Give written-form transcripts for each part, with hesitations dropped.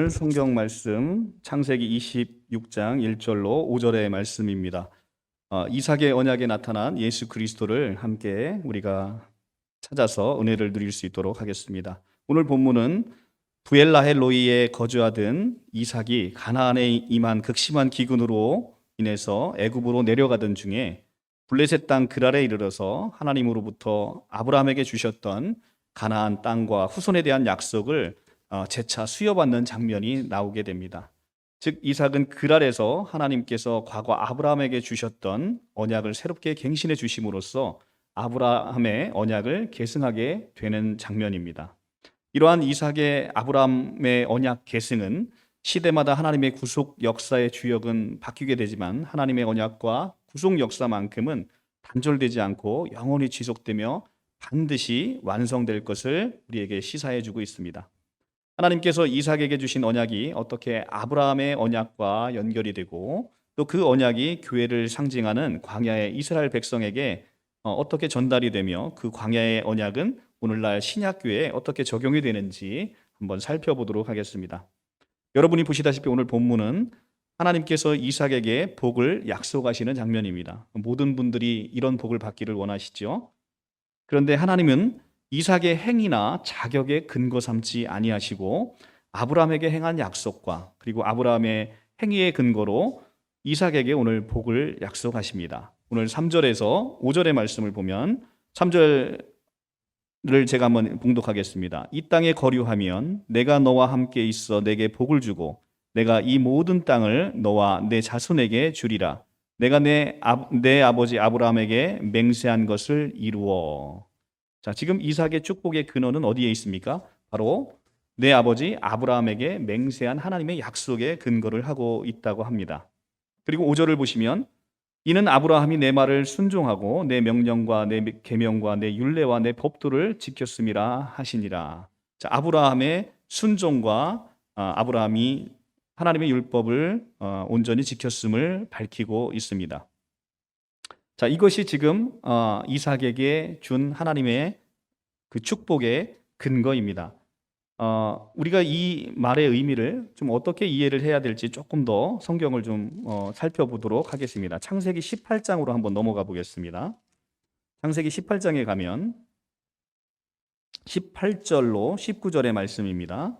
볼 성경 말씀 창세기 26장 1절로 5절의 말씀입니다. 이삭의 언약에 나타난 예수 그리스도를 함께 우리가 찾아서 은혜를 누릴 수 있도록 하겠습니다. 오늘 본문은 부엘라헬로이에 거주하던 이삭이 가나안에 임한 극심한 기근으로 인해서 애굽으로 내려가던 중에 블레셋 땅 그랄에 이르러서 하나님으로부터 아브라함에게 주셨던 가나안 땅과 후손에 대한 약속을 재차 수여받는 장면이 나오게 됩니다. 즉 이삭은 그랄에서 하나님께서 과거 아브라함에게 주셨던 언약을 새롭게 갱신해 주심으로써 아브라함의 언약을 계승하게 되는 장면입니다. 이러한 이삭의 아브라함의 언약 계승은 시대마다 하나님의 구속 역사의 주역은 바뀌게 되지만 하나님의 언약과 구속 역사만큼은 단절되지 않고 영원히 지속되며 반드시 완성될 것을 우리에게 시사해 주고 있습니다. 하나님께서 이삭에게 주신 언약이 어떻게 아브라함의 언약과 연결이 되고 또 그 언약이 교회를 상징하는 광야의 이스라엘 백성에게 어떻게 전달이 되며 그 광야의 언약은 오늘날 신약교회에 어떻게 적용이 되는지 한번 살펴보도록 하겠습니다. 여러분이 보시다시피 오늘 본문은 하나님께서 이삭에게 복을 약속하시는 장면입니다. 모든 분들이 이런 복을 받기를 원하시죠. 그런데 하나님은 이삭의 행위나 자격에 근거 삼지 아니하시고 아브라함에게 행한 약속과 그리고 아브라함의 행위의 근거로 이삭에게 오늘 복을 약속하십니다. 오늘 3절에서 5절의 말씀을 보면 3절을 제가 한번 봉독하겠습니다. 이 땅에 거류하면 내가 너와 함께 있어 내게 복을 주고 내가 이 모든 땅을 너와 내 자손에게 주리라. 내가 내 아버지 아브라함에게 맹세한 것을 이루어. 자, 지금 이삭의 축복의 근원은 어디에 있습니까? 바로 내 아버지 아브라함에게 맹세한 하나님의 약속에 근거를 하고 있다고 합니다. 그리고 5절을 보시면 이는 아브라함이 내 말을 순종하고 내 명령과 내 계명과 내 율례와 내 법도를 지켰음이라 하시니라. 자, 아브라함의 순종과 아브라함이 하나님의 율법을 온전히 지켰음을 밝히고 있습니다. 자, 이것이 지금 이삭에게 준 하나님의 그 축복의 근거입니다. 우리가 이 말의 의미를 좀 어떻게 이해를 해야 될지 조금 더 성경을 좀 살펴보도록 하겠습니다. 창세기 18장으로 한번 넘어가 보겠습니다. 창세기 18장에 가면 18절로 19절의 말씀입니다.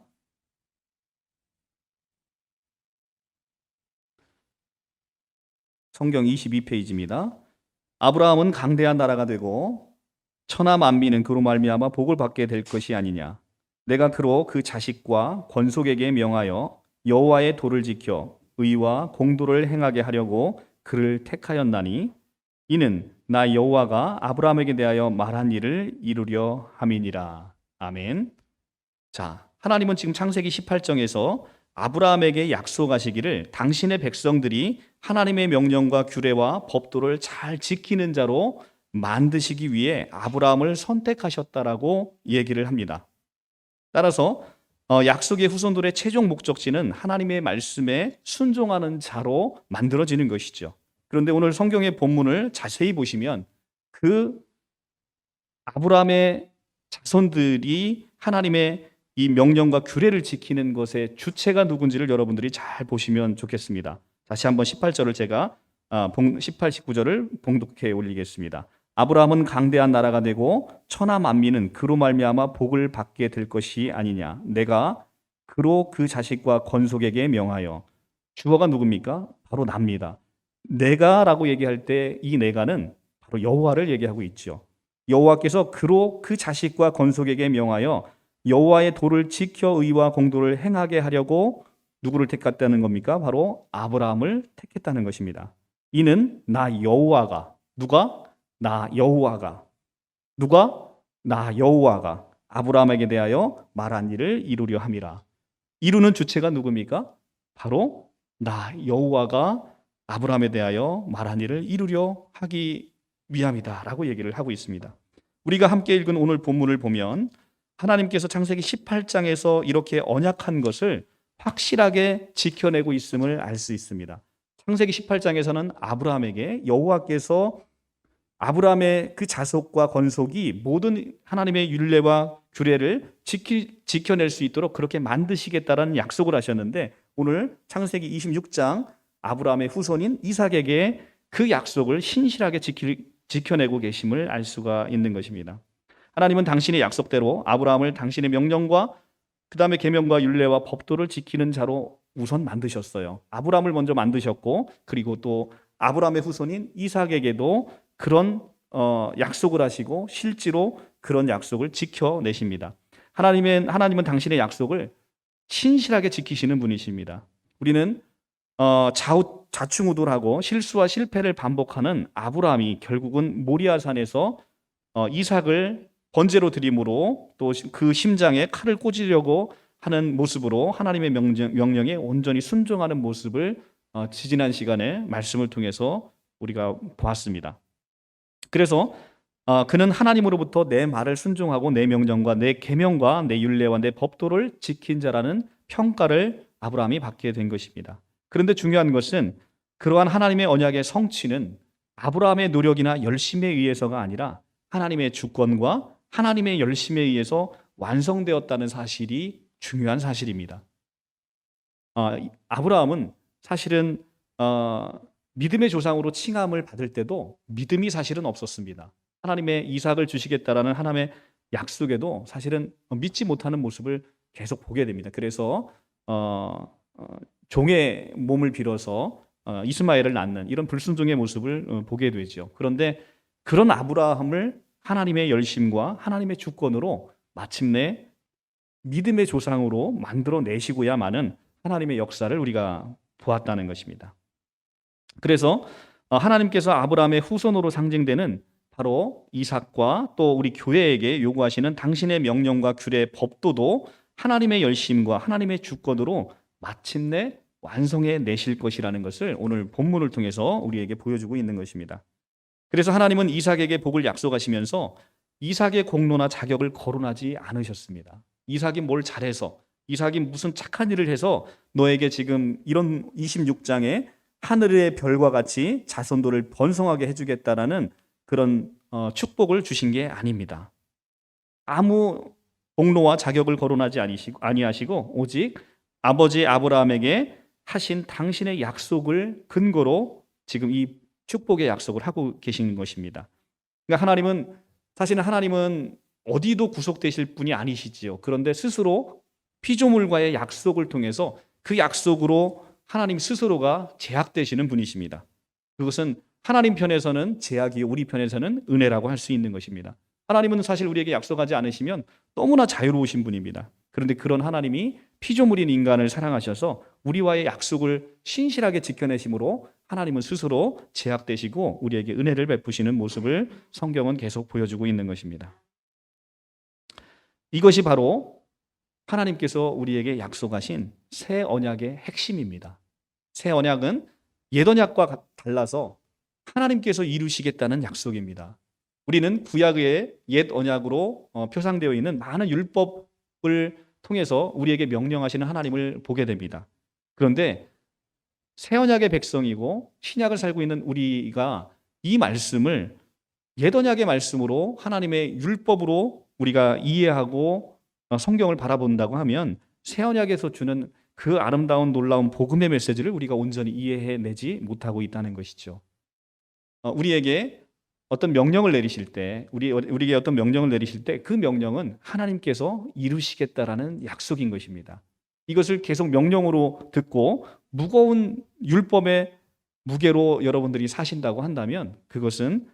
성경 22페이지입니다. 아브라함은 강대한 나라가 되고 천하 만민은 그로 말미암아 복을 받게 될 것이 아니냐. 내가 그로 그 자식과 권속에게 명하여 여호와의 도를 지켜 의와 공도를 행하게 하려고 그를 택하였나니 이는 나 여호와가 아브라함에게 대하여 말한 일을 이루려 함이니라. 아멘. 자, 하나님은 지금 창세기 18장에서 아브라함에게 약속하시기를 당신의 백성들이 하나님의 명령과 규례와 법도를 잘 지키는 자로 만드시기 위해 아브라함을 선택하셨다라고 얘기를 합니다. 따라서 약속의 후손들의 최종 목적지는 하나님의 말씀에 순종하는 자로 만들어지는 것이죠. 그런데 오늘 성경의 본문을 자세히 보시면 그 아브라함의 자손들이 하나님의 이 명령과 규례를 지키는 것의 주체가 누군지를 여러분들이 잘 보시면 좋겠습니다. 다시 한번 18절을 제가 18, 19절을 봉독해 올리겠습니다. 아브라함은 강대한 나라가 되고 천하 만민은 그로 말미암아 복을 받게 될 것이 아니냐. 내가 그로 그 자식과 권속에게 명하여. 주어가 누굽니까? 바로 나입니다. 내가라고 얘기할 때 이 내가는 바로 여호와를 얘기하고 있죠. 여호와께서 그로 그 자식과 권속에게 명하여 여호와의 도를 지켜 의와 공도를 행하게 하려고 누구를 택했다는 겁니까? 바로 아브라함을 택했다는 것입니다. 이는 나 여호와가. 누가? 나 여호와가. 누가? 나 여호와가 아브라함에게 대하여 말한 일을 이루려 함이라. 이루는 주체가 누굽니까? 바로 나 여호와가 아브라함에 대하여 말한 일을 이루려 하기 위함이다 라고 얘기를 하고 있습니다. 우리가 함께 읽은 오늘 본문을 보면 하나님께서 창세기 18장에서 이렇게 언약한 것을 확실하게 지켜내고 있음을 알 수 있습니다. 창세기 18장에서는 아브라함에게 여호와께서 아브라함의 그 자손과 권속이 모든 하나님의 율례와 규례를 지켜낼 수 있도록 그렇게 만드시겠다라는 약속을 하셨는데, 오늘 창세기 26장 아브라함의 후손인 이삭에게 그 약속을 신실하게 지켜내고 계심을 알 수가 있는 것입니다. 하나님은 당신의 약속대로 아브라함을 당신의 명령과 그 다음에 계명과 율례와 법도를 지키는 자로 우선 만드셨어요. 아브라함을 먼저 만드셨고, 그리고 또 아브라함의 후손인 이삭에게도 그런 약속을 하시고 실제로 그런 약속을 지켜내십니다. 하나님은 당신의 약속을 신실하게 지키시는 분이십니다. 우리는 좌충우돌하고 실수와 실패를 반복하는 아브라함이 결국은 모리아산에서 이삭을 번제로 드림으로 또 그 심장에 칼을 꽂으려고 하는 모습으로 하나님의 명령에 온전히 순종하는 모습을 지지난 시간에 말씀을 통해서 우리가 보았습니다. 그래서 그는 하나님으로부터 내 말을 순종하고 내 명령과 내 계명과 내 율례와 내 법도를 지킨 자라는 평가를 아브라함이 받게 된 것입니다. 그런데 중요한 것은 그러한 하나님의 언약의 성취는 아브라함의 노력이나 열심에 의해서가 아니라 하나님의 주권과 하나님의 열심에 의해서 완성되었다는 사실이 중요한 사실입니다. 아브라함은 사실은 믿음의 조상으로 칭함을 받을 때도 믿음이 사실은 없었습니다. 하나님의 이삭을 주시겠다라는 하나님의 약속에도 사실은 믿지 못하는 모습을 계속 보게 됩니다. 그래서 종의 몸을 빌어서 이스마엘을 낳는 이런 불순종의 모습을 보게 되죠. 그런데 그런 아브라함을 하나님의 열심과 하나님의 주권으로 마침내 믿음의 조상으로 만들어 내시고야만은 하나님의 역사를 우리가 보았다는 것입니다. 그래서 하나님께서 아브라함의 후손으로 상징되는 바로 이삭과 또 우리 교회에게 요구하시는 당신의 명령과 규례, 법도도 하나님의 열심과 하나님의 주권으로 마침내 완성해 내실 것이라는 것을 오늘 본문을 통해서 우리에게 보여주고 있는 것입니다. 그래서 하나님은 이삭에게 복을 약속하시면서 이삭의 공로나 자격을 거론하지 않으셨습니다. 이삭이 뭘 잘해서, 이삭이 무슨 착한 일을 해서 너에게 지금 이런 26장에 하늘의 별과 같이 자손들을 번성하게 해주겠다라는 그런 축복을 주신 게 아닙니다. 아무 공로와 자격을 거론하지 아니하시고 오직 아버지 아브라함에게 하신 당신의 약속을 근거로 지금 이 축복의 약속을 하고 계신 것입니다. 그러니까 하나님은 어디도 구속되실 분이 아니시지요. 그런데 스스로 피조물과의 약속을 통해서 그 약속으로 하나님 스스로가 제약되시는 분이십니다. 그것은 하나님 편에서는 제약이요, 우리 편에서는 은혜라고 할 수 있는 것입니다. 하나님은 사실 우리에게 약속하지 않으시면 너무나 자유로우신 분입니다. 그런데 그런 하나님이 피조물인 인간을 사랑하셔서 우리와의 약속을 신실하게 지켜내심으로 하나님은 스스로 제약되시고 우리에게 은혜를 베푸시는 모습을 성경은 계속 보여주고 있는 것입니다. 이것이 바로 하나님께서 우리에게 약속하신 새 언약의 핵심입니다. 새 언약은 옛 언약과 달라서 하나님께서 이루시겠다는 약속입니다. 우리는 구약의 옛 언약으로 표상되어 있는 많은 율법을 통해서 우리에게 명령하시는 하나님을 보게 됩니다. 그런데 새 언약의 백성이고 신약을 살고 있는 우리가 이 말씀을 옛 언약의 말씀으로 하나님의 율법으로 우리가 이해하고 성경을 바라본다고 하면 새 언약에서 주는 그 아름다운 놀라운 복음의 메시지를 우리가 온전히 이해해내지 못하고 있다는 것이죠. 우리에게 어떤 명령을 내리실 때, 우리에게 어떤 명령을 내리실 때 그 명령은 하나님께서 이루시겠다라는 약속인 것입니다. 이것을 계속 명령으로 듣고 무거운 율법의 무게로 여러분들이 사신다고 한다면 그것은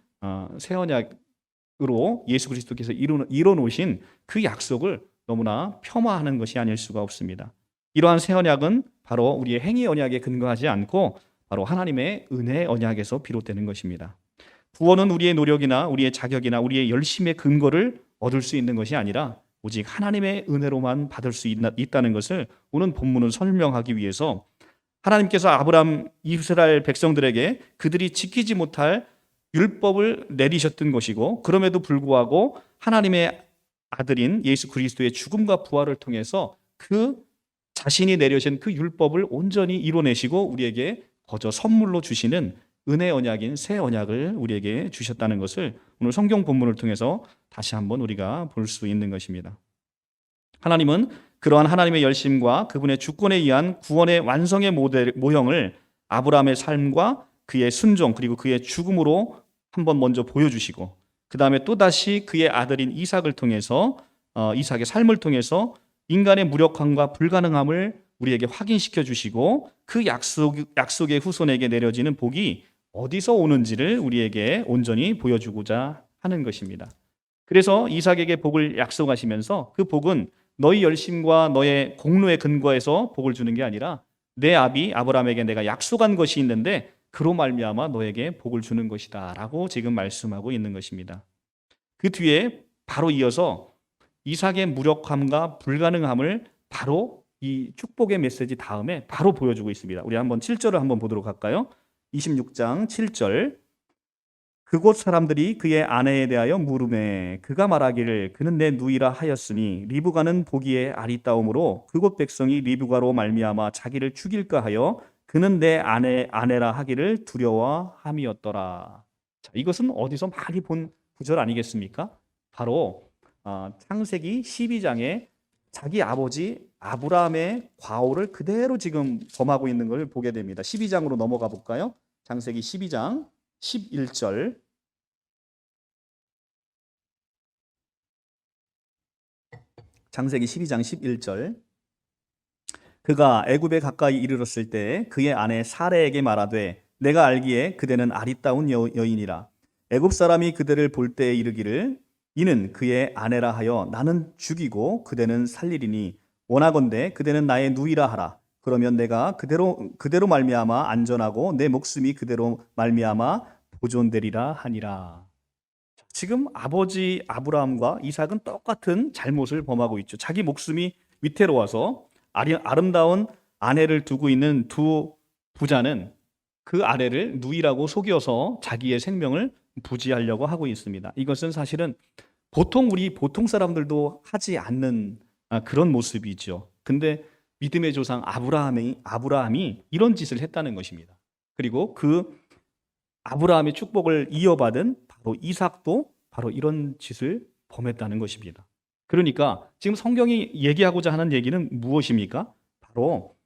새 언약으로 예수 그리스도께서 이뤄 놓으신 그 약속을 너무나 폄하하는 것이 아닐 수가 없습니다. 이러한 새 언약은 바로 우리의 행위 언약에 근거하지 않고 바로 하나님의 은혜 언약에서 비롯되는 것입니다. 구원은 우리의 노력이나 우리의 자격이나 우리의 열심의 근거를 얻을 수 있는 것이 아니라 오직 하나님의 은혜로만 받을 수 있다는 것을 오늘 본문은 설명하기 위해서 하나님께서 아브라함, 이스라엘 백성들에게 그들이 지키지 못할 율법을 내리셨던 것이고 그럼에도 불구하고 하나님의 아들인 예수 그리스도의 죽음과 부활을 통해서 그 자신이 내려진 그 율법을 온전히 이뤄내시고 우리에게 거저 선물로 주시는 은혜 언약인 새 언약을 우리에게 주셨다는 것을 오늘 성경 본문을 통해서 다시 한번 우리가 볼 수 있는 것입니다. 하나님은 그러한 하나님의 열심과 그분의 주권에 의한 구원의 완성의 모형을 아브라함의 삶과 그의 순종 그리고 그의 죽음으로 한번 먼저 보여주시고, 그 다음에 또다시 그의 아들인 이삭을 통해서 이삭의 삶을 통해서 인간의 무력함과 불가능함을 우리에게 확인시켜 주시고, 그 약속의 후손에게 내려지는 복이 어디서 오는지를 우리에게 온전히 보여주고자 하는 것입니다. 그래서 이삭에게 복을 약속하시면서 그 복은 너희 열심과 너의 공로에 근거해서 복을 주는 게 아니라 내 아비 아브라함에게 내가 약속한 것이 있는데 그로 말미암아 너에게 복을 주는 것이다 라고 지금 말씀하고 있는 것입니다. 그 뒤에 바로 이어서 이삭의 무력함과 불가능함을 바로 이 축복의 메시지 다음에 바로 보여주고 있습니다. 우리 한번 7절을 한번 보도록 할까요? 26장 7절. 그곳 사람들이 그의 아내에 대하여 물으매 그가 말하기를 그는 내 누이라 하였으니 리브가는 보기에 아리따움으로 그곳 백성이 리브가로 말미암아 자기를 죽일까 하여 그는 내 아내라 하기를 두려워함이었더라. 자, 이것은 어디서 많이 본 구절 아니겠습니까? 바로 창세기 12장에 자기 아버지 아브라함의 과오를 그대로 지금 범하고 있는 걸 보게 됩니다. 12장으로 넘어가 볼까요? 창세기 12장 11절. 창세기 12장 11절. 그가 애굽에 가까이 이르렀을 때 그의 아내 사레에게 말하되 내가 알기에 그대는 아리따운 여인이라. 애굽 사람이 그대를 볼 때에 이르기를 이는 그의 아내라 하여 나는 죽이고 그대는 살리리니 원하건대 그대는 나의 누이라 하라. 그러면 내가 그대로 말미암아 안전하고 내 목숨이 그대로 말미암아 보존되리라 하니라. 지금 아버지 아브라함과 이삭은 똑같은 잘못을 범하고 있죠. 자기 목숨이 위태로워서 아름다운 아내를 두고 있는 두 부자는 그 아내를 누이라고 속여서 자기의 생명을 부지하려고 하고 있습니다. 이것은 사실은 보통 사람들도 하지 않는 그런 모습이죠. 근데 믿음의 조상 아브라함이 이런 짓을 했다는 것입니다. 그리고 그 아브라함의 축복을 이어받은 바로 이삭도 바로 이런 짓을 범했다는 것입니다. 그러니까 지금 성경이 얘기하고자 하는 얘기는 무엇입니까? 바로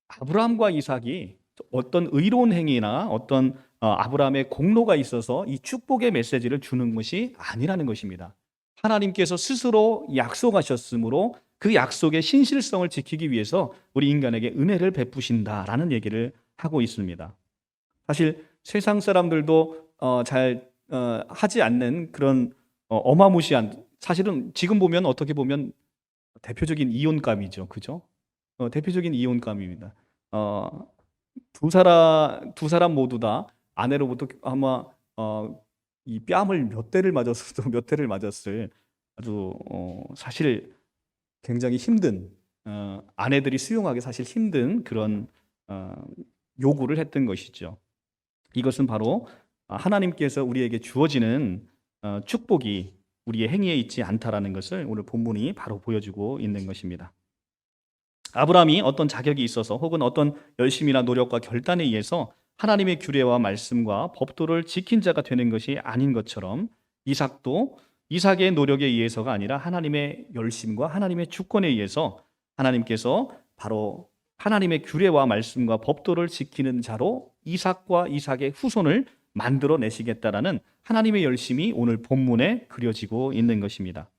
아브라함과 이삭이 어떤 의로운 행위나 어떤 아브라함의 공로가 있어서 이 축복의 메시지를 주는 것이 아니라는 것입니다. 하나님께서 스스로 약속하셨으므로 그 약속의 신실성을 지키기 위해서 우리 인간에게 은혜를 베푸신다라는 얘기를 하고 있습니다. 사실 세상 사람들도 잘 하지 않는 그런 어마무시한, 사실은 지금 보면 어떻게 보면 대표적인 이혼감이죠, 그죠? 대표적인 이혼감입니다. 두 사람 모두 다 아내로부터 아마 이 뺨을 몇 대를 맞았을 아주 사실 굉장히 힘든 아내들이 수용하기 사실 힘든 그런 요구를 했던 것이죠. 이것은 바로 하나님께서 우리에게 주어지는 축복이 우리의 행위에 있지 않다라는 것을 오늘 본문이 바로 보여주고 있는 것입니다. 아브라함이 어떤 자격이 있어서 혹은 어떤 열심이나 노력과 결단에 의해서 하나님의 규례와 말씀과 법도를 지킨 자가 되는 것이 아닌 것처럼 이삭도 이삭의 노력에 의해서가 아니라 하나님의 열심과 하나님의 주권에 의해서 하나님께서 바로 하나님의 규례와 말씀과 법도를 지키는 자로 이삭과 이삭의 후손을 만들어 내시겠다라는 하나님의 열심이 오늘 본문에 그려지고 있는 것입니다.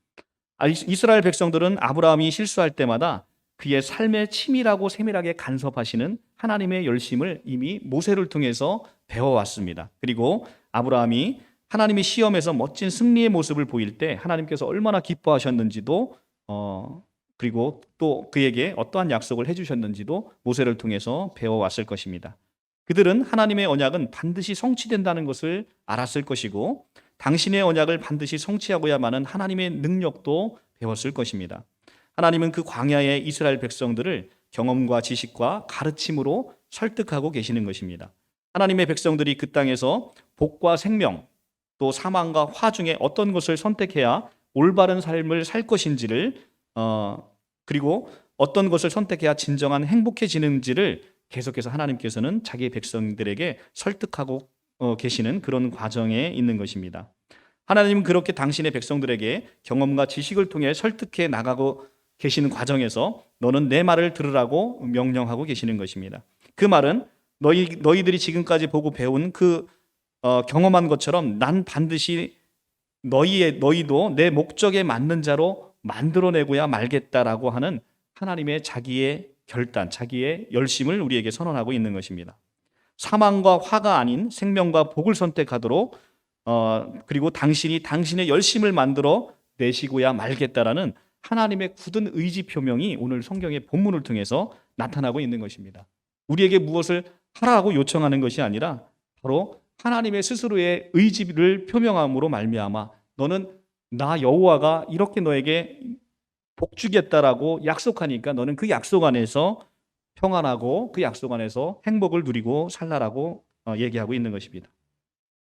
이스라엘 백성들은 아브라함이 실수할 때마다 그의 삶의 치밀하고 세밀하게 간섭하시는 하나님의 열심을 이미 모세를 통해서 배워왔습니다. 그리고 아브라함이 하나님의 시험에서 멋진 승리의 모습을 보일 때 하나님께서 얼마나 기뻐하셨는지도 그리고 또 그에게 어떠한 약속을 해주셨는지도 모세를 통해서 배워왔을 것입니다. 그들은 하나님의 언약은 반드시 성취된다는 것을 알았을 것이고 당신의 언약을 반드시 성취하고야만은 하나님의 능력도 배웠을 것입니다. 하나님은 그 광야의 이스라엘 백성들을 경험과 지식과 가르침으로 설득하고 계시는 것입니다. 하나님의 백성들이 그 땅에서 복과 생명 또 사망과 화 중에 어떤 것을 선택해야 올바른 삶을 살 것인지를 그리고 어떤 것을 선택해야 진정한 행복해지는지를 계속해서 하나님께서는 자기 백성들에게 설득하고 계시는 그런 과정에 있는 것입니다. 하나님은 그렇게 당신의 백성들에게 경험과 지식을 통해 설득해 나가고 계시는 과정에서 너는 내 말을 들으라고 명령하고 계시는 것입니다. 그 말은 너희들이 지금까지 보고 배운 경험한 것처럼 난 반드시 너희도 내 목적에 맞는 자로 만들어내고야 말겠다라고 하는 하나님의 자기의 결단, 자기의 열심을 우리에게 선언하고 있는 것입니다. 사망과 화가 아닌 생명과 복을 선택하도록 그리고 당신이 당신의 열심을 만들어 내시고야 말겠다라는 하나님의 굳은 의지 표명이 오늘 성경의 본문을 통해서 나타나고 있는 것입니다. 우리에게 무엇을 하라고 요청하는 것이 아니라 바로 하나님의 스스로의 의지를 표명함으로 말미암아 너는 나 여호와가 이렇게 너에게 복 주겠다라고 약속하니까 너는 그 약속 안에서 평안하고 그 약속 안에서 행복을 누리고 살라라고 얘기하고 있는 것입니다.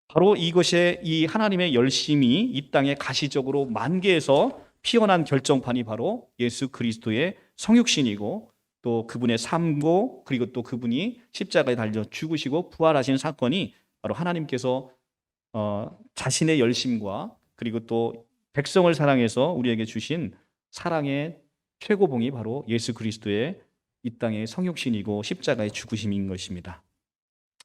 바로 이것에 이 하나님의 열심이 이 땅에 가시적으로 만개에서 피어난 결정판이 바로 예수 그리스도의 성육신이고 또 그분의 삶고 그리고 또 그분이 십자가에 달려 죽으시고 부활하신 사건이 바로 하나님께서 자신의 열심과 그리고 또 백성을 사랑해서 우리에게 주신 사랑의 최고봉이 바로 예수 그리스도의 이 땅의 성육신이고 십자가의 죽으심인 것입니다.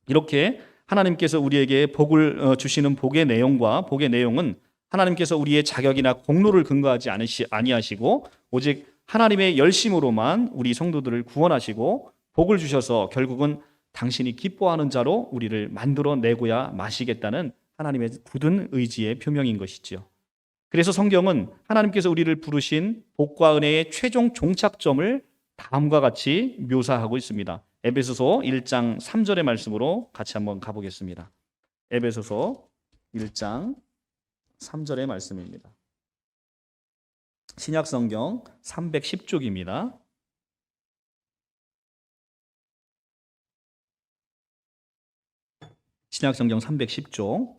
이렇게 하나님께서 우리에게 복을 주시는 복의 내용은 하나님께서 우리의 자격이나 공로를 근거하지 아니하시고 오직 하나님의 열심으로만 우리 성도들을 구원하시고 복을 주셔서 결국은 당신이 기뻐하는 자로 우리를 만들어내고야 마시겠다는 하나님의 굳은 의지의 표명인 것이지요. 그래서 성경은 하나님께서 우리를 부르신 복과 은혜의 최종 종착점을 다음과 같이 묘사하고 있습니다. 에베소서 1장 3절의 말씀으로 같이 한번 가보겠습니다. 에베소서 1장 3절의 말씀입니다. 신약성경 310쪽입니다. 신약성경 310쪽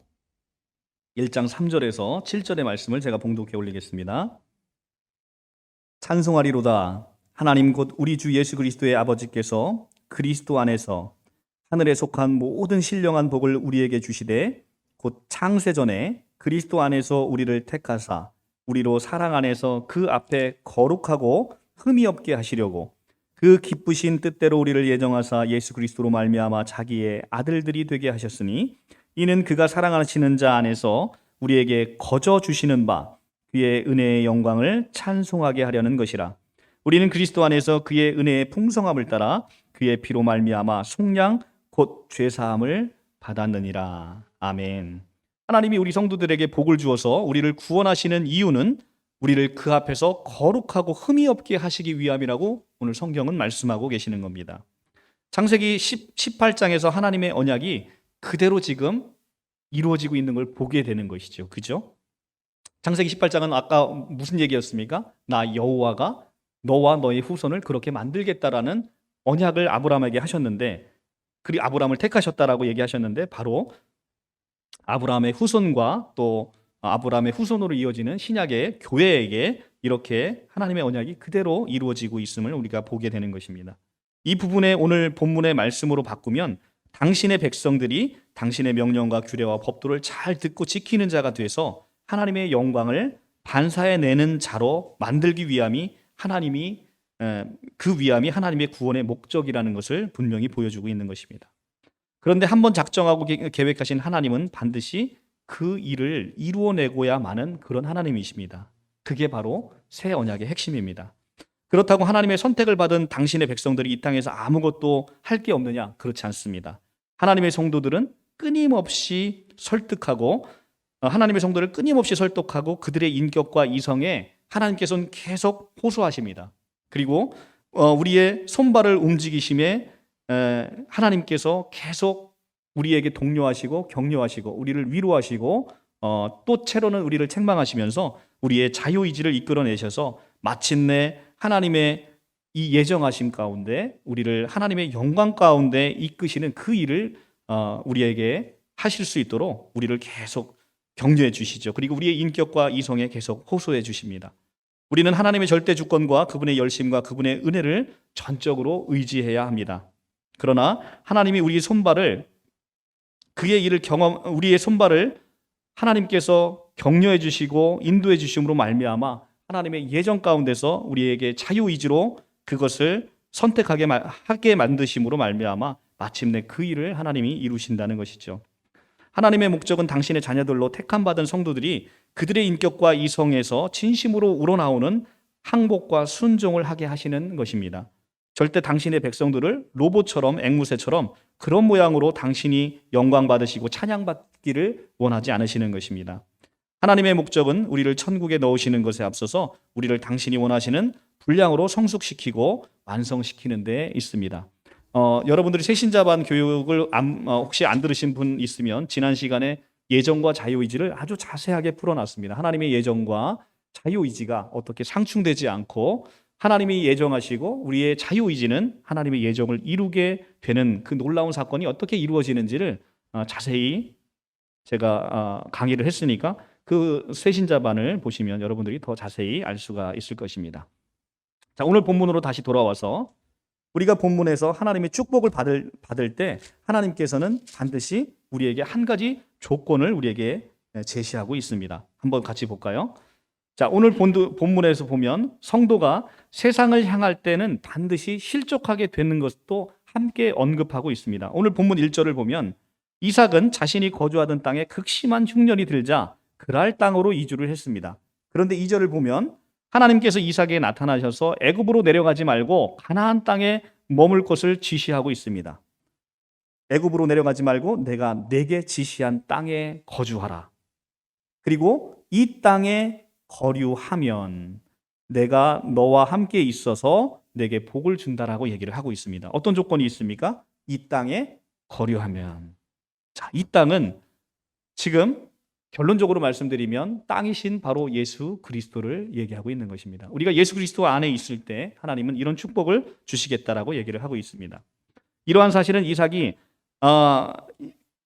1장 3절에서 7절의 말씀을 제가 봉독해 올리겠습니다. 찬송하리로다. 하나님 곧 우리 주 예수 그리스도의 아버지께서 그리스도 안에서 하늘에 속한 모든 신령한 복을 우리에게 주시되 곧 창세 전에 그리스도 안에서 우리를 택하사 우리로 사랑 안에서 그 앞에 거룩하고 흠이 없게 하시려고 그 기쁘신 뜻대로 우리를 예정하사 예수 그리스도로 말미암아 자기의 아들들이 되게 하셨으니 이는 그가 사랑하시는 자 안에서 우리에게 거저 주시는 바 그의 은혜의 영광을 찬송하게 하려는 것이라. 우리는 그리스도 안에서 그의 은혜의 풍성함을 따라 그의 피로 말미암아 속량 곧 죄사함을 받았느니라. 아멘. 하나님이 우리 성도들에게 복을 주어서 우리를 구원하시는 이유는 우리를 그 앞에서 거룩하고 흠이 없게 하시기 위함이라고 오늘 성경은 말씀하고 계시는 겁니다. 창세기 18장에서 하나님의 언약이 그대로 지금 이루어지고 있는 걸 보게 되는 것이죠. 그죠? 창세기 18장은 아까 무슨 얘기였습니까? 나 여호와가 너와 너의 후손을 그렇게 만들겠다라는 언약을 아브라함에게 하셨는데 그리고 아브라함을 택하셨다라고 얘기하셨는데 바로 아브라함의 후손과 또 아브라함의 후손으로 이어지는 신약의 교회에게 이렇게 하나님의 언약이 그대로 이루어지고 있음을 우리가 보게 되는 것입니다. 이 부분에 오늘 본문의 말씀으로 바꾸면 당신의 백성들이 당신의 명령과 규례와 법도를 잘 듣고 지키는 자가 돼서 하나님의 영광을 반사해내는 자로 만들기 위함이 그 위함이 하나님의 구원의 목적이라는 것을 분명히 보여주고 있는 것입니다. 그런데 한번 작정하고 계획하신 하나님은 반드시 그 일을 이루어내고야 마는 그런 하나님이십니다. 그게 바로 새 언약의 핵심입니다. 그렇다고 하나님의 선택을 받은 당신의 백성들이 이 땅에서 아무것도 할 게 없느냐? 그렇지 않습니다. 하나님의 성도들은 끊임없이 설득하고 하나님의 성도를 끊임없이 설득하고 그들의 인격과 이성에 하나님께서는 계속 호소하십니다. 그리고 우리의 손발을 움직이심에 하나님께서 계속 우리에게 독려하시고 격려하시고 우리를 위로하시고 또 채로는 우리를 책망하시면서 우리의 자유의지를 이끌어내셔서 마침내 하나님의 이 예정하심 가운데 우리를 하나님의 영광 가운데 이끄시는 그 일을 우리에게 하실 수 있도록 우리를 계속 격려해 주시죠. 그리고 우리의 인격과 이성에 계속 호소해 주십니다. 우리는 하나님의 절대 주권과 그분의 열심과 그분의 은혜를 전적으로 의지해야 합니다. 그러나 하나님이 우리의 손발을 우리의 손발을 하나님께서 격려해 주시고 인도해 주심으로 말미암아 하나님의 예정 가운데서 우리에게 자유의지로 그것을 하게 만드심으로 말미암아 마침내 그 일을 하나님이 이루신다는 것이죠. 하나님의 목적은 당신의 자녀들로 택함받은 성도들이 그들의 인격과 이성에서 진심으로 우러나오는 항복과 순종을 하게 하시는 것입니다. 절대 당신의 백성들을 로봇처럼 앵무새처럼 그런 모양으로 당신이 영광 받으시고 찬양받기를 원하지 않으시는 것입니다. 하나님의 목적은 우리를 천국에 넣으시는 것에 앞서서 우리를 당신이 원하시는 분량으로 성숙시키고 완성시키는 데 있습니다. 여러분들이 새신자반 교육을 혹시 안 들으신 분 있으면 지난 시간에 예정과 자유의지를 아주 자세하게 풀어놨습니다. 하나님의 예정과 자유의지가 어떻게 상충되지 않고 하나님이 예정하시고 우리의 자유의지는 하나님의 예정을 이루게 되는 그 놀라운 사건이 어떻게 이루어지는지를 자세히 제가 강의를 했으니까 그 새신자반을 보시면 여러분들이 더 자세히 알 수가 있을 것입니다. 자, 오늘 본문으로 다시 돌아와서 우리가 본문에서 하나님의 축복을 받을 때 하나님께서는 반드시 우리에게 한 가지 조건을 우리에게 제시하고 있습니다. 한번 같이 볼까요? 자, 오늘 본문에서 보면 성도가 세상을 향할 때는 반드시 실족하게 되는 것도 함께 언급하고 있습니다. 오늘 본문 1절을 보면 이삭은 자신이 거주하던 땅에 극심한 흉년이 들자 그랄 땅으로 이주를 했습니다. 그런데 2절을 보면 하나님께서 이삭에게 나타나셔서 애굽으로 내려가지 말고 가나안 땅에 머물 것을 지시하고 있습니다. 애굽으로 내려가지 말고 내가 내게 지시한 땅에 거주하라. 그리고 이 땅에 거류하면 내가 너와 함께 있어서 내게 복을 준다라고 얘기를 하고 있습니다. 어떤 조건이 있습니까? 이 땅에 거류하면. 자, 이 땅은 지금 결론적으로 말씀드리면 땅이신 바로 예수 그리스도를 얘기하고 있는 것입니다. 우리가 예수 그리스도 안에 있을 때 하나님은 이런 축복을 주시겠다라고 얘기를 하고 있습니다. 이러한 사실은 이삭이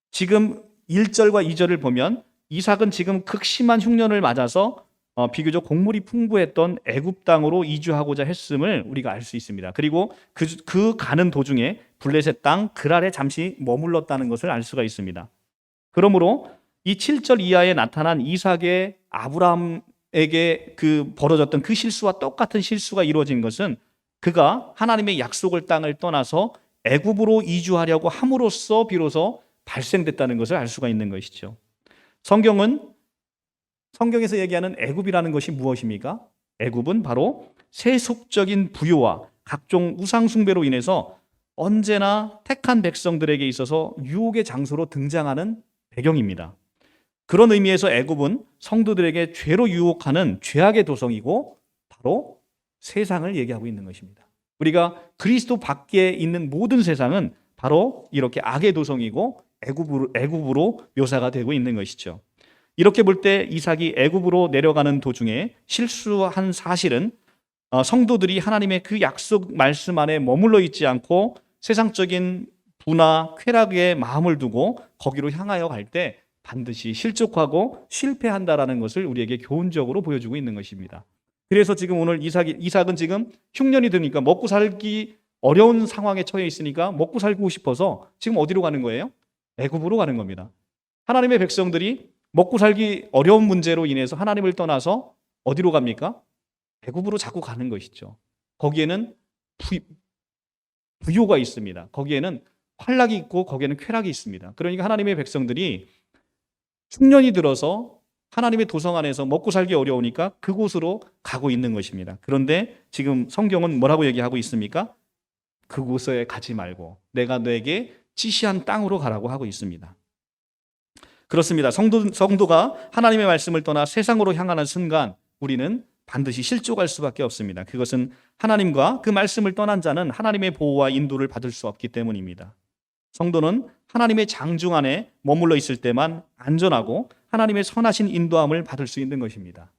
지금 1절과 2절을 보면 이삭은 지금 극심한 흉년을 맞아서 비교적 곡물이 풍부했던 애굽 땅으로 이주하고자 했음을 우리가 알 수 있습니다. 그리고 그 가는 도중에 블레셋 땅 그랄에 잠시 머물렀다는 것을 알 수가 있습니다. 그러므로 이 7절 이하에 나타난 이삭의 아브라함에게 벌어졌던 그 실수와 똑같은 실수가 이루어진 것은 그가 하나님의 약속을 땅을 떠나서 애굽으로 이주하려고 함으로써 비로소 발생됐다는 것을 알 수가 있는 것이죠. 성경에서 얘기하는 애굽이라는 것이 무엇입니까? 애굽은 바로 세속적인 부요와 각종 우상 숭배로 인해서 언제나 택한 백성들에게 있어서 유혹의 장소로 등장하는 배경입니다. 그런 의미에서 애굽은 성도들에게 죄로 유혹하는 죄악의 도성이고 바로 세상을 얘기하고 있는 것입니다. 우리가 그리스도 밖에 있는 모든 세상은 바로 이렇게 악의 도성이고 애굽으로 묘사가 되고 있는 것이죠. 이렇게 볼 때 이삭이 애굽으로 내려가는 도중에 실수한 사실은 성도들이 하나님의 그 약속 말씀 안에 머물러 있지 않고 세상적인 부나 쾌락에 마음을 두고 거기로 향하여 갈 때 반드시 실족하고 실패한다라는 것을 우리에게 교훈적으로 보여주고 있는 것입니다. 그래서 지금 오늘 이삭은 지금 흉년이 드니까 먹고 살기 어려운 상황에 처해 있으니까 먹고 살고 싶어서 지금 어디로 가는 거예요? 애굽으로 가는 겁니다. 하나님의 백성들이 먹고 살기 어려운 문제로 인해서 하나님을 떠나서 어디로 갑니까? 애굽으로 자꾸 가는 것이죠. 거기에는 부요가 있습니다. 거기에는 환락이 있고 거기에는 쾌락이 있습니다. 그러니까 하나님의 백성들이 흉년이 들어서 하나님의 도성 안에서 먹고 살기 어려우니까 그곳으로 가고 있는 것입니다. 그런데 지금 성경은 뭐라고 얘기하고 있습니까? 그곳에 가지 말고 내가 너에게 지시한 땅으로 가라고 하고 있습니다. 그렇습니다. 성도가 하나님의 말씀을 떠나 세상으로 향하는 순간 우리는 반드시 실족할 수밖에 없습니다. 그것은 하나님과 그 말씀을 떠난 자는 하나님의 보호와 인도를 받을 수 없기 때문입니다. 성도는 하나님의 장중 안에 머물러 있을 때만 안전하고 하나님의 선하신 인도함을 받을 수 있는 것입니다.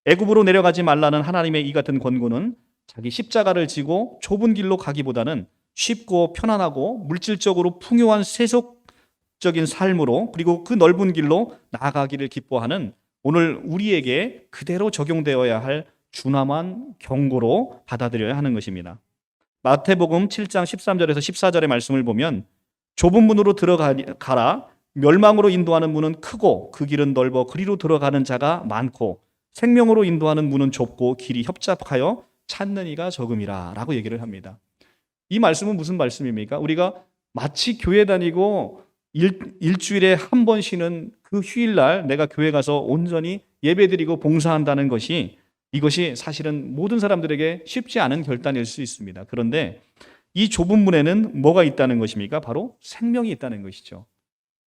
애굽으로 내려가지 말라는 하나님의 이 같은 권고는 자기 십자가를 지고 좁은 길로 가기보다는 쉽고 편안하고 물질적으로 풍요한 세속적인 삶으로 그리고 그 넓은 길로 나아가기를 기뻐하는 오늘 우리에게 그대로 적용되어야 할 준엄한 경고로 받아들여야 하는 것입니다. 마태복음 7장 13절에서 14절의 말씀을 보면 좁은 문으로 들어가라 멸망으로 인도하는 문은 크고 그 길은 넓어 그리로 들어가는 자가 많고 생명으로 인도하는 문은 좁고 길이 협잡하여 찾는 이가 적음이라 라고 얘기를 합니다. 이 말씀은 무슨 말씀입니까? 우리가 마치 교회 다니고 일주일에 한 번 쉬는 그 휴일날 내가 교회 가서 온전히 예배드리고 봉사한다는 것이, 이것이 사실은 모든 사람들에게 쉽지 않은 결단일 수 있습니다. 그런데 이 좁은 문에는 뭐가 있다는 것입니까? 바로 생명이 있다는 것이죠.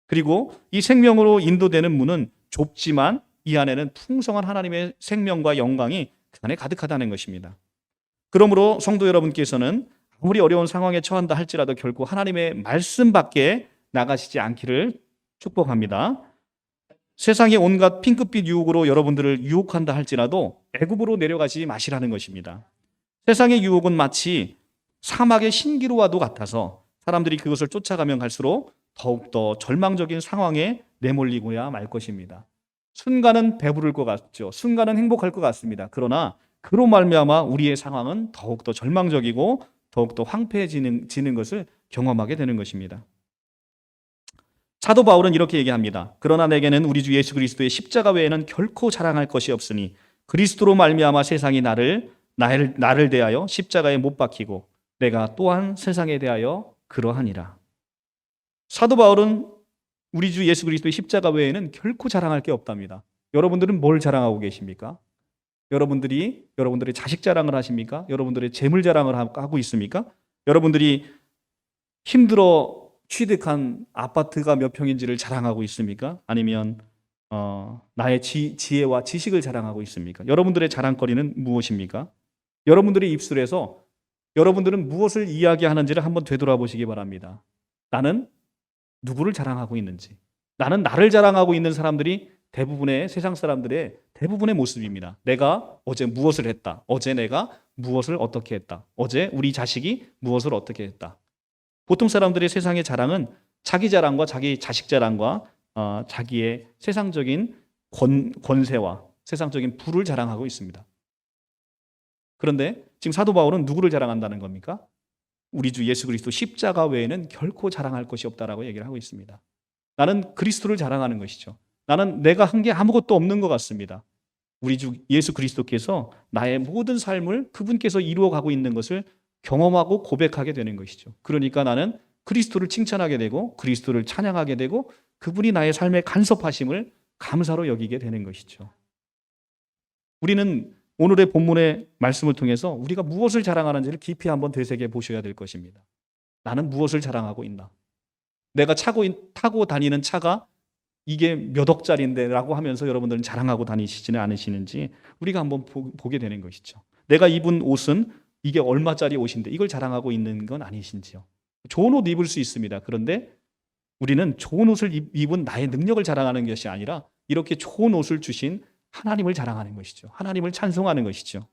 그리고 이 생명으로 인도되는 문은 좁지만 이 안에는 풍성한 하나님의 생명과 영광이 그 안에 가득하다는 것입니다. 그러므로 성도 여러분께서는 아무리 어려운 상황에 처한다 할지라도 결코 하나님의 말씀 밖에 나가시지 않기를 축복합니다. 세상의 온갖 핑크빛 유혹으로 여러분들을 유혹한다 할지라도 애굽으로 내려가지 마시라는 것입니다. 세상의 유혹은 마치 사막의 신기루와도 같아서 사람들이 그것을 쫓아가면 갈수록 더욱더 절망적인 상황에 내몰리고야 말 것입니다. 순간은 배부를 것 같죠. 순간은 행복할 것 같습니다. 그러나 그로 말미암아 우리의 상황은 더욱더 절망적이고 더욱더 황폐해지는 것을 경험하게 되는 것입니다. 사도 바울은 이렇게 얘기합니다. 그러나 내게는 우리 주 예수 그리스도의 십자가 외에는 결코 자랑할 것이 없으니 그리스도로 말미암아 세상이 나를 대하여 십자가에 못 박히고 내가 또한 세상에 대하여 그러하니라. 사도 바울은 우리 주 예수 그리스도의 십자가 외에는 결코 자랑할 게 없답니다. 여러분들은 뭘 자랑하고 계십니까? 여러분들의 자식 자랑을 하십니까? 여러분들의 재물 자랑을 하고 있습니까? 여러분들이 힘들어 취득한 아파트가 몇 평인지를 자랑하고 있습니까? 아니면 나의 지혜와 지식을 자랑하고 있습니까? 여러분들의 자랑거리는 무엇입니까? 여러분들의 입술에서 여러분들은 무엇을 이야기하는지를 한번 되돌아보시기 바랍니다. 나는 누구를 자랑하고 있는지, 나는 나를 자랑하고 있는 사람들이 대부분의 세상 사람들의 대부분의 모습입니다. 내가 어제 무엇을 했다. 어제 내가 무엇을 어떻게 했다. 어제 우리 자식이 무엇을 어떻게 했다. 보통 사람들의 세상의 자랑은 자기 자랑과 자기 자식 자랑과 자기의 세상적인 권세와 세상적인 부를 자랑하고 있습니다. 그런데 지금 사도 바울은 누구를 자랑한다는 겁니까? 우리 주 예수 그리스도 십자가 외에는 결코 자랑할 것이 없다라고 얘기를 하고 있습니다. 나는 그리스도를 자랑하는 것이죠. 나는 내가 한 게 아무것도 없는 것 같습니다. 우리 주 예수 그리스도께서 나의 모든 삶을 그분께서 이루어가고 있는 것을 경험하고 고백하게 되는 것이죠. 그러니까 나는 그리스도를 칭찬하게 되고 그리스도를 찬양하게 되고 그분이 나의 삶에 간섭하심을 감사로 여기게 되는 것이죠. 우리는 오늘의 본문의 말씀을 통해서 우리가 무엇을 자랑하는지를 깊이 한번 되새겨 보셔야 될 것입니다. 나는 무엇을 자랑하고 있나? 내가 타고 다니는 차가 이게 몇 억짜리인데 라고 하면서 여러분들은 자랑하고 다니시지는 않으시는지 우리가 한번 보게 되는 것이죠. 내가 입은 옷은 이게 얼마짜리 옷인데 이걸 자랑하고 있는 건 아니신지요. 좋은 옷 입을 수 있습니다. 그런데 우리는 좋은 옷을 입은 나의 능력을 자랑하는 것이 아니라 이렇게 좋은 옷을 주신 하나님을 자랑하는 것이죠. 하나님을 찬송하는 것이죠.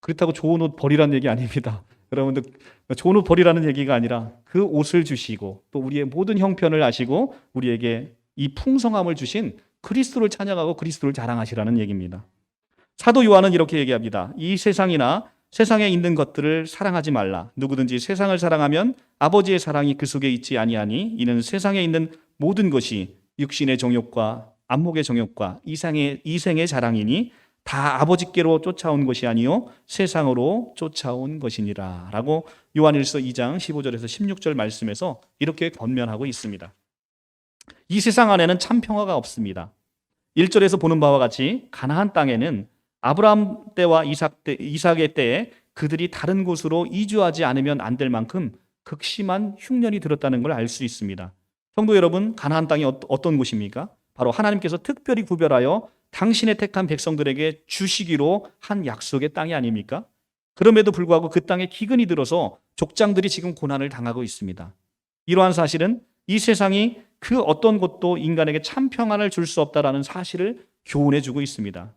그렇다고 좋은 옷 버리라는 얘기 아닙니다. 여러분들 좋은 옷 버리라는 얘기가 아니라 그 옷을 주시고 또 우리의 모든 형편을 아시고 우리에게 이 풍성함을 주신 그리스도를 찬양하고 그리스도를 자랑하시라는 얘기입니다. 사도 요한은 이렇게 얘기합니다. 이 세상이나 세상에 있는 것들을 사랑하지 말라. 누구든지 세상을 사랑하면 아버지의 사랑이 그 속에 있지 아니하니 이는 세상에 있는 모든 것이 육신의 정욕과 안목의 정욕과 이생의 자랑이니 다 아버지께로 쫓아온 것이 아니요 세상으로 쫓아온 것이니라 라고 요한일서 2장 15절에서 16절 말씀에서 이렇게 권면하고 있습니다. 이 세상 안에는 참 평화가 없습니다. 1절에서 보는 바와 같이 가나안 땅에는 아브라함 때와 이삭의 때에 그들이 다른 곳으로 이주하지 않으면 안 될 만큼 극심한 흉년이 들었다는 걸 알 수 있습니다. 성도 여러분, 가나안 땅이 어떤 곳입니까? 바로 하나님께서 특별히 구별하여 당신의 택한 백성들에게 주시기로 한 약속의 땅이 아닙니까? 그럼에도 불구하고 그 땅에 기근이 들어서 족장들이 지금 고난을 당하고 있습니다. 이러한 사실은 이 세상이 그 어떤 곳도 인간에게 참 평안을 줄 수 없다라는 사실을 교훈해 주고 있습니다.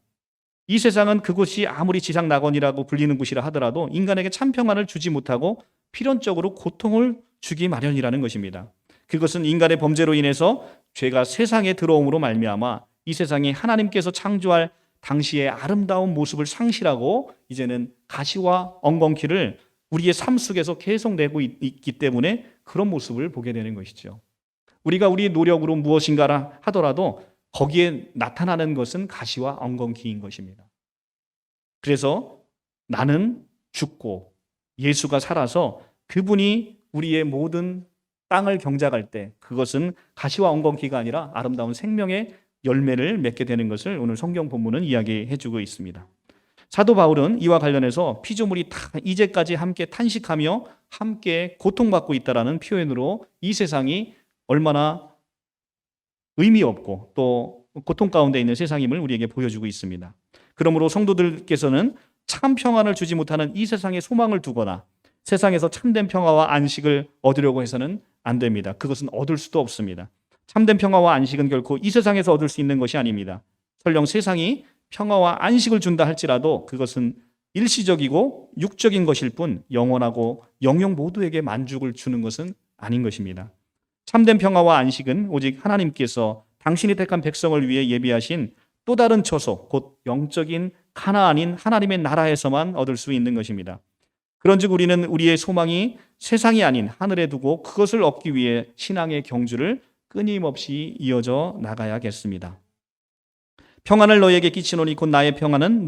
이 세상은 그곳이 아무리 지상 낙원이라고 불리는 곳이라 하더라도 인간에게 참 평안을 주지 못하고 필연적으로 고통을 주기 마련이라는 것입니다. 그것은 인간의 범죄로 인해서 죄가 세상에 들어옴으로 말미암아 이 세상이 하나님께서 창조할 당시의 아름다운 모습을 상실하고 이제는 가시와 엉겅퀴를 우리의 삶 속에서 계속 내고 있기 때문에 그런 모습을 보게 되는 것이죠. 우리가 우리 노력으로 무엇인가를 하더라도 거기에 나타나는 것은 가시와 엉겅퀴인 것입니다. 그래서 나는 죽고 예수가 살아서 그분이 우리의 모든 땅을 경작할 때 그것은 가시와 엉겅퀴가 아니라 아름다운 생명의 열매를 맺게 되는 것을 오늘 성경 본문은 이야기해 주고 있습니다. 사도 바울은 이와 관련해서 피조물이 다 이제까지 함께 탄식하며 함께 고통받고 있다라는 표현으로 이 세상이 얼마나 의미 없고 또 고통 가운데 있는 세상임을 우리에게 보여주고 있습니다. 그러므로 성도들께서는 참 평안을 주지 못하는 이 세상에 소망을 두거나 세상에서 참된 평화와 안식을 얻으려고 해서는 안 됩니다. 그것은 얻을 수도 없습니다. 참된 평화와 안식은 결코 이 세상에서 얻을 수 있는 것이 아닙니다. 설령 세상이 평화와 안식을 준다 할지라도 그것은 일시적이고 육적인 것일 뿐 영원하고 영영 모두에게 만족을 주는 것은 아닌 것입니다. 참된 평화와 안식은 오직 하나님께서 당신이 택한 백성을 위해 예비하신 또 다른 처소, 곧 영적인 가나안인 하나님의 나라에서만 얻을 수 있는 것입니다. 그런즉 우리는 우리의 소망이 세상이 아닌 하늘에 두고 그것을 얻기 위해 신앙의 경주를 끊임없이 이어져 나가야겠습니다. 평안을 너희에게 끼치노니 곧 나의 평안은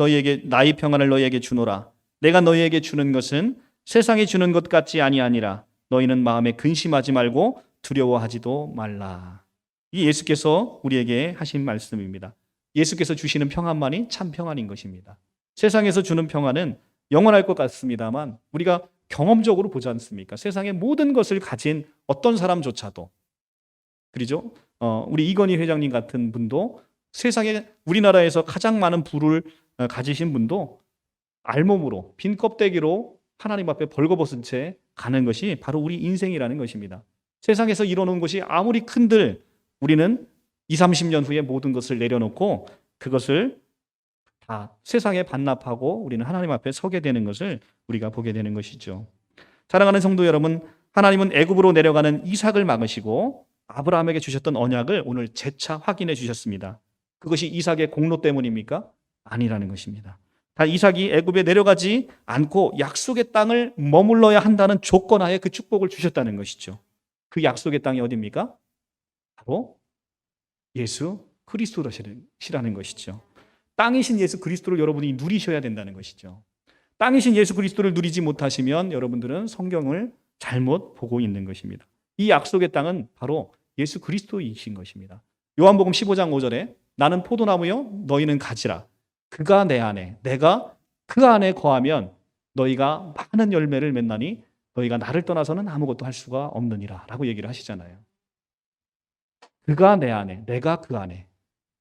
나의 평안을 너희에게 주노라. 내가 너희에게 주는 것은 세상이 주는 것 같지 아니하니라. 너희는 마음에 근심하지 말고 두려워하지도 말라. 이 예수께서 우리에게 하신 말씀입니다. 예수께서 주시는 평안만이 참 평안인 것입니다. 세상에서 주는 평안은 영원할 것 같습니다만 우리가 경험적으로 보지 않습니까? 세상의 모든 것을 가진 어떤 사람조차도 그러죠? 우리 이건희 회장님 같은 분도 세상에 우리나라에서 가장 많은 부를 가지신 분도 알몸으로 빈 껍데기로 하나님 앞에 벌거벗은 채 가는 것이 바로 우리 인생이라는 것입니다. 세상에서 이뤄놓은 것이 아무리 큰들 우리는 20, 30년 후에 모든 것을 내려놓고 그것을 다 세상에 반납하고 우리는 하나님 앞에 서게 되는 것을 우리가 보게 되는 것이죠. 사랑하는 성도 여러분, 하나님은 애굽으로 내려가는 이삭을 막으시고 아브라함에게 주셨던 언약을 오늘 재차 확인해 주셨습니다. 그것이 이삭의 공로 때문입니까? 아니라는 것입니다. 다 이삭이 애굽에 내려가지 않고 약속의 땅을 머물러야 한다는 조건하에 그 축복을 주셨다는 것이죠. 그 약속의 땅이 어디입니까? 바로 예수 그리스도시라는 것이죠. 땅이신 예수 그리스도를 여러분이 누리셔야 된다는 것이죠. 땅이신 예수 그리스도를 누리지 못하시면 여러분들은 성경을 잘못 보고 있는 것입니다. 이 약속의 땅은 바로 예수 그리스도이신 것입니다. 요한복음 15장 5절에 나는 포도나무요 너희는 가지라. 그가 내 안에 내가 그 안에 거하면 너희가 많은 열매를 맺나니 너희가 나를 떠나서는 아무것도 할 수가 없느니라 라고 얘기를 하시잖아요. 그가 내 안에 내가 그 안에.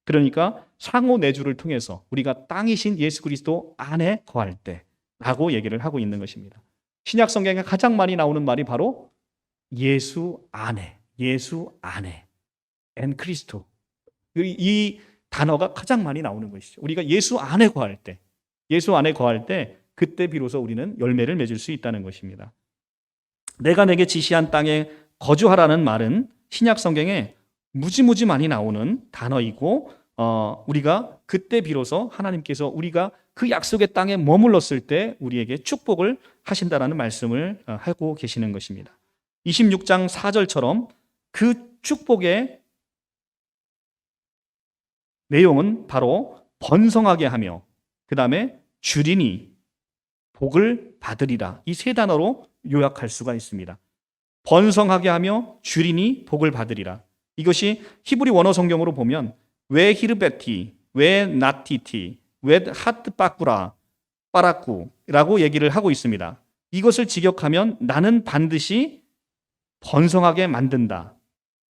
그러니까 상호 내주를 통해서 우리가 땅이신 예수 그리스도 안에 거할 때 라고 얘기를 하고 있는 것입니다. 신약 성경에 가장 많이 나오는 말이 바로 예수 안에 엔 크리스토. 이 단어가 가장 많이 나오는 것이죠. 우리가 예수 안에 거할 때 그때 비로소 우리는 열매를 맺을 수 있다는 것입니다. 내가 내게 지시한 땅에 거주하라는 말은 신약 성경에 무지무지 많이 나오는 단어이고 우리가 그때 비로소 하나님께서 우리가 그 약속의 땅에 머물렀을 때 우리에게 축복을 하신다라는 말씀을 하고 계시는 것입니다. 26장 4절처럼 그 축복의 내용은 바로 번성하게 하며 그 다음에 주리니 복을 받으리라. 이 세 단어로 요약할 수가 있습니다. 번성하게 하며 주리니 복을 받으리라. 이것이 히브리 원어 성경으로 보면 왜 히르베티, 왜 나티티, 왜 하트바꾸라, 빠라꾸라고 얘기를 하고 있습니다. 이것을 직역하면 나는 반드시 번성하게 만든다.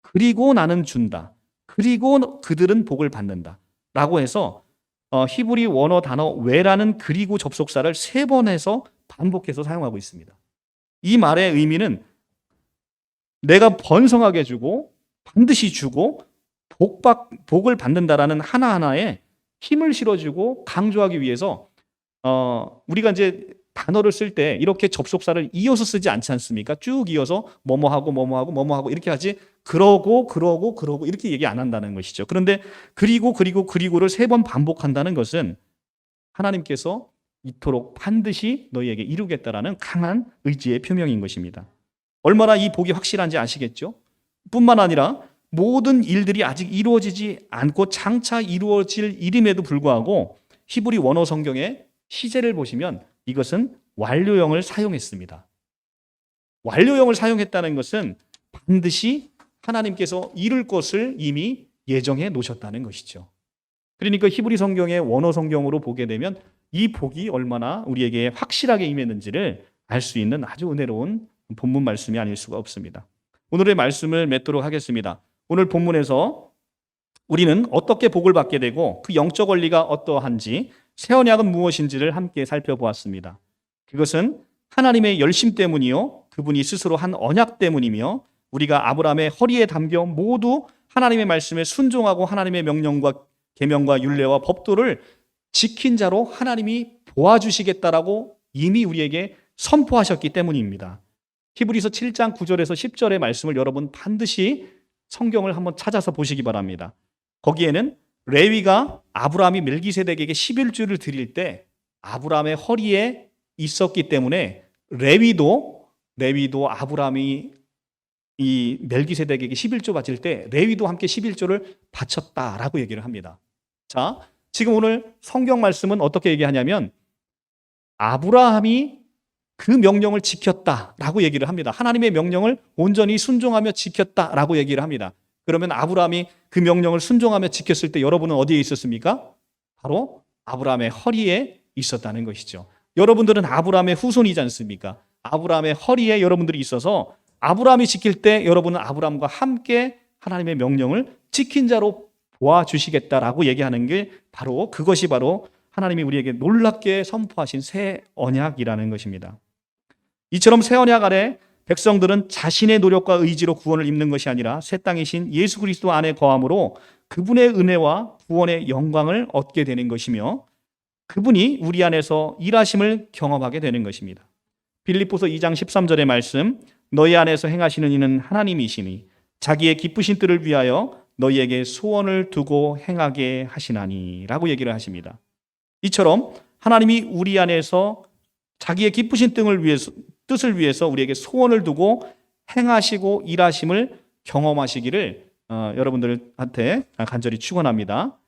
그리고 나는 준다. 그리고 그들은 복을 받는다. 라고 해서 히브리 원어 단어 왜라는 그리고 접속사를 3번 해서 반복해서 사용하고 있습니다. 이 말의 의미는 내가 번성하게 주고 반드시 주고 복을 받는다라는 하나하나에 힘을 실어주고 강조하기 위해서 우리가 이제 단어를 쓸 때 이렇게 접속사를 이어서 쓰지 않지 않습니까? 쭉 이어서 뭐뭐하고 이렇게 하지 그러고 이렇게 얘기 안 한다는 것이죠. 그런데 그리고를 3번 반복한다는 것은 하나님께서 이토록 반드시 너희에게 이루겠다라는 강한 의지의 표명인 것입니다. 얼마나 이 복이 확실한지 아시겠죠? 뿐만 아니라 모든 일들이 아직 이루어지지 않고 장차 이루어질 일임에도 불구하고 히브리 원어 성경의 시제를 보시면 이것은 완료형을 사용했습니다. 완료형을 사용했다는 것은 반드시 하나님께서 이룰 것을 이미 예정해 놓으셨다는 것이죠. 그러니까 히브리 성경의 원어 성경으로 보게 되면 이 복이 얼마나 우리에게 확실하게 임했는지를 알 수 있는 아주 은혜로운 본문 말씀이 아닐 수가 없습니다. 오늘의 말씀을 맺도록 하겠습니다. 오늘 본문에서 우리는 어떻게 복을 받게 되고 그 영적 원리가 어떠한지, 새 언약은 무엇인지를 함께 살펴보았습니다. 그것은 하나님의 열심 때문이요, 그분이 스스로 한 언약 때문이며 우리가 아브라함의 허리에 담겨 모두 하나님의 말씀에 순종하고 하나님의 명령과 계명과 율례와 법도를 지킨 자로 하나님이 보아주시겠다라고 이미 우리에게 선포하셨기 때문입니다. 히브리서 7장 9절에서 10절의 말씀을 여러분 반드시 성경을 한번 찾아서 보시기 바랍니다. 거기에는 레위가 아브라함이 멜기세덱에게 11조를 드릴 때 아브라함의 허리에 있었기 때문에 레위도 아브라함이 이 멜기세덱에게 11조 바칠 때 레위도 함께 11조를 바쳤다라고 얘기를 합니다. 자, 지금 오늘 성경 말씀은 어떻게 얘기하냐면 아브라함이 그 명령을 지켰다라고 얘기를 합니다. 하나님의 명령을 온전히 순종하며 지켰다라고 얘기를 합니다. 그러면 아브라함이 그 명령을 순종하며 지켰을 때 여러분은 어디에 있었습니까? 바로 아브라함의 허리에 있었다는 것이죠. 여러분들은 아브라함의 후손이지 않습니까? 아브라함의 허리에 여러분들이 있어서 아브라함이 지킬 때 여러분은 아브라함과 함께 하나님의 명령을 지킨 자로 보아주시겠다라고 얘기하는 게 바로 그것이 바로 하나님이 우리에게 놀랍게 선포하신 새 언약이라는 것입니다. 이처럼 새 언약 아래 백성들은 자신의 노력과 의지로 구원을 입는 것이 아니라 새 땅이신 예수 그리스도 안에 거함으로 그분의 은혜와 구원의 영광을 얻게 되는 것이며 그분이 우리 안에서 일하심을 경험하게 되는 것입니다. 빌립보서 2장 13절의 말씀, 너희 안에서 행하시는 이는 하나님이시니 자기의 기쁘신 뜻을 위하여 너희에게 소원을 두고 행하게 하시나니 라고 얘기를 하십니다. 이처럼 하나님이 우리 안에서 자기의 기쁘신 뜻을 위해서 우리에게 소원을 두고 행하시고 일하심을 경험하시기를 여러분들한테 간절히 축원합니다.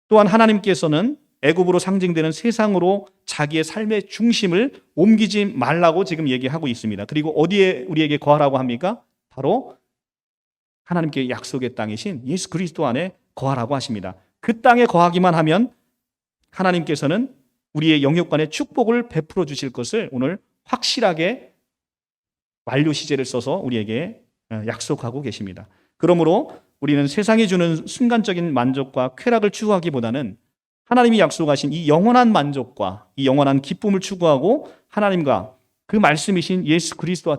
또한 하나님께서는 애굽으로 상징되는 세상으로 자기의 삶의 중심을 옮기지 말라고 지금 얘기하고 있습니다. 그리고 어디에 우리에게 거하라고 합니까? 바로 하나님께 약속의 땅이신 예수 그리스도 안에 거하라고 하십니다. 그 땅에 거하기만 하면 하나님께서는 우리의 영육간의 축복을 베풀어 주실 것을 오늘 확실하게 완료 시제를 써서 우리에게 약속하고 계십니다. 그러므로 우리는 세상이 주는 순간적인 만족과 쾌락을 추구하기보다는 하나님이 약속하신 이 영원한 만족과 이 영원한 기쁨을 추구하고 하나님과 그 말씀이신 예수 그리스도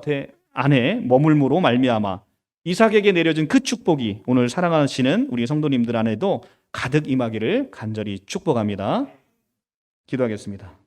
안에 머물므로 말미암아 이삭에게 내려진 그 축복이 오늘 사랑하시는 우리 성도님들 안에도 가득 임하기를 간절히 축복합니다. 기도하겠습니다.